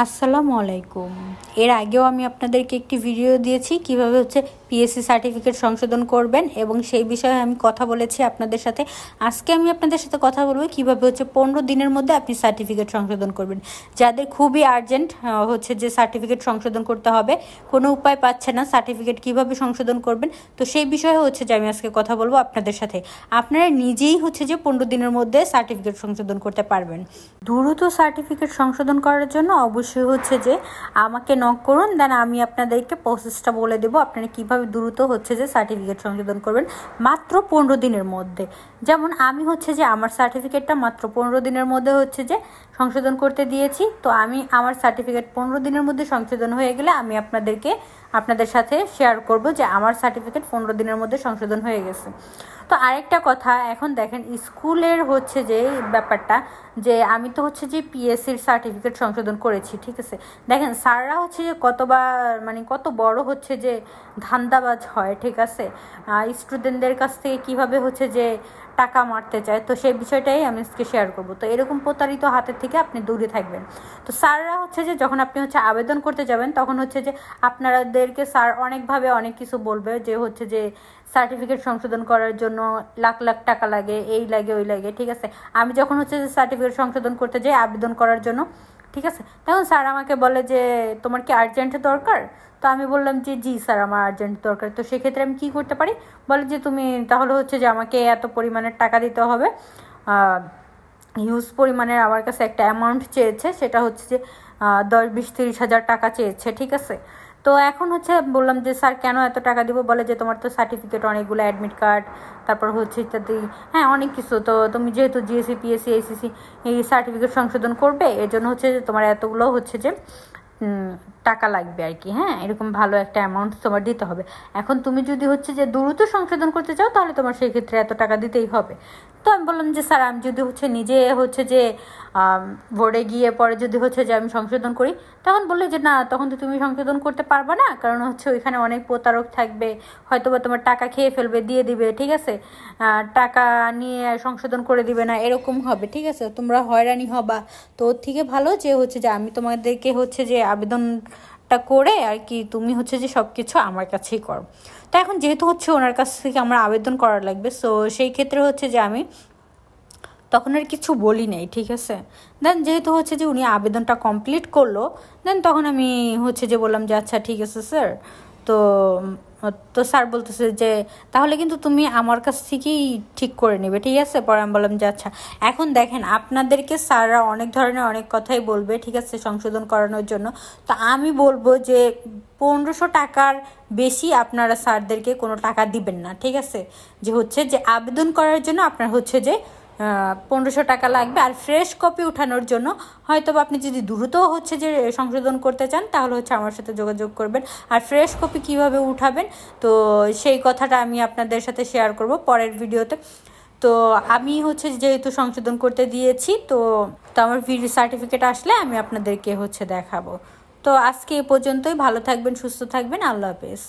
আসসালামু আলাইকুম। এর আগেও আমি আপনাদেরকে একটি ভিডিও দিয়েছি কিভাবে পিএসসি সার্টিফিকেট সংশোধন করবেন এবং সেই বিষয়ে আমি কথা বলেছি আপনাদের সাথে। আজকে আমি আপনাদের সাথে কথা বলবো কিভাবে 15 দিনের মধ্যে আপনি সার্টিফিকেট সংশোধন করবেন। যাদের খুবই আর্জেন্ট যে সার্টিফিকেট সংশোধন করতে হবে, কোনো উপায় পাচ্ছে না সার্টিফিকেট কিভাবে সংশোধন করবেন, তো সেই বিষয়ে যে আমি আজকে কথা বলবো আপনাদের সাথে। আপনারা নিজেই যে 15 দিনের মধ্যে সার্টিফিকেট সংশোধন করতে পারবেন। দ্রুত সার্টিফিকেট সংশোধন করার জন্য অবশ্যই যে আমাকে নক করুন, দেন আমি আপনাদেরকে প্রসেসটা বলে দেবো আপনারা কীভাবে দ্রুত যে সার্টিফিকেট সংশোধন করবেন মাত্র 15 দিনের মধ্যে। যেমন আমি যে আমার সার্টিফিকেটটা মাত্র 15 দিনের মধ্যে যে সংশোধন করতে দিয়েছি। তো আমি আমার সার্টিফিকেট 15 দিনের মধ্যে সংশোধন হয়ে গেলে আমি আপনাদের সাথে শেয়ার করব যে আমার সার্টিফিকেট 15 দিনের মধ্যে সংশোধন হয়ে গেছে। তো আরেকটা কথা, এখন দেখেন স্কুলের যে ব্যাপারটা, যে আমি তো যে পিএসসির সার্টিফিকেট সংশোধন করেছি, ঠিক আছে। দেখেন স্যাররা যে কত বড় যে ধান্দাবাজ হয়, ঠিক আছে। স্টুডেন্টদের কাছ থেকে কীভাবে যে টাকা মারতে চায়, তো সেই বিষয়টাই আমি আজকে শেয়ার করব। তো এরকম প্রতারিত হাতের থেকে আপনি দূরে থাকবেন। তো স্যাররা যে যখন আপনি আবেদন করতে যাবেন তখন যে আপনাদেরকে স্যার অনেকভাবে অনেক কিছু বলবে, যে সার্টিফিকেট সংশোধন করার জন্য লাখ লাখ টাকা লাগে, এই লাগে ওই লাগে, ঠিক আছে। আমি যখন যে সার্টিফিকেট সংশোধন করতে যাই আবেদন করার জন্য, ঠিক আছে, তখন স্যার আমাকে বলে যে তোমার কি আর্জেন্ট দরকার? তো আমি বললাম যে জি স্যার, আমার আর্জেন্ট দরকার। তো সেক্ষেত্রে আমি কি করতে পারি, বলে যে তুমি তাহলে যে আমাকে এত পরিমাণের টাকা দিতে হবে। হিউজ পরিমাণের আমার কাছে একটা অ্যামাউন্ট চেয়েছে, সেটা যে 10-20-30 হাজার টাকা চেয়েছে, ঠিক আছে। তো এখন বললাম যে স্যার কেন এত টাকা দিব? বলে যে তোমার তো সার্টিফিকেট অনেকগুলো, অ্যাডমিট কার্ড, তারপর ইত্যাদি, হ্যাঁ অনেক কিছু। তো তুমি যেহেতু জিএসসি পিএসসি এইচএসসি এই সার্টিফিকেট সংশোধন করবে, এর জন্য যে তোমার এতগুলো যে টাকা লাগবে আর কি, হ্যাঁ এরকম ভালো একটা অ্যামাউন্ট তোমার দিতে হবে। এখন তুমি যদি যে দ্রুত সংশোধন করতে চাও তাহলে তোমার সেই ক্ষেত্রে এত টাকা দিতেই হবে। তো আমি বললাম যে স্যার আমি যদি নিজে যে বোর্ডে গিয়ে পরে যদি যে আমি সংশোধন করি, তখন বললে যে না, তখন তো তুমি সংশোধন করতে পারবে না, কারণ ওইখানে অনেক প্রতারক থাকবে, হয়তো বা তোমার টাকা খেয়ে ফেলবে, দিয়ে দিবে, ঠিক আছে, টাকা নিয়ে সংশোধন করে দিবে না, এরকম হবে, ঠিক আছে, তোমরা হয়রানি হবা। তো ওর থেকে ভালো যে আমি তোমাদেরকে যে আবেদনটা করে আর কি, তুমি যে সব কিছু আমার কাছেই করো। তো এখন যেহেতু ওনার কাছ থেকে আমার আবেদন করা লাগবে, সো সেই ক্ষেত্রে যে আমি তখন আর কিছু বলি নাই, ঠিক আছে। দেন যেহেতু যে উনি আবেদনটা কমপ্লিট করলো, দেন তখন আমি যে বললাম যে আচ্ছা ঠিক আছে স্যার। তো স্যার বলতেছে যে তাহলে কিন্তু তুমি আমার কাছ থেকেই ঠিক করে নেবে, ঠিক আছে। পরে আমি বললাম যে আচ্ছা। এখন দেখেন আপনাদেরকে স্যাররা অনেক ধরনের অনেক কথাই বলবে, ঠিক আছে, সংশোধন করানোর জন্য। তো আমি বলবো যে 1500 টাকার বেশি আপনারা স্যারদেরকে কোনো টাকা দিবেন না, ঠিক আছে। যে আবেদন করার জন্য আপনার যে 1500 টাকা লাগবে। আর ফ্রেশ কপি উঠানোর জন্য হয়তো আপনি যদি দ্রুত যে সংশোধন করতে চান তাহলে আমার সাথে যোগাযোগ করবেন। আর ফ্রেশ কপি কিভাবে উঠাবেন, তো সেই কথাটা আমি আপনাদের সাথে শেয়ার করব পরের ভিডিওতে। তো আমি যেহেতু সংশোধন করতে দিয়েছি, তো আমার সার্টিফিকেট আসলে আমি আপনাদেরকে দেখাবো। তো আজকে এ পর্যন্তই। ভালো থাকবেন, সুস্থ থাকবেন, আল্লাহ হাফেজ।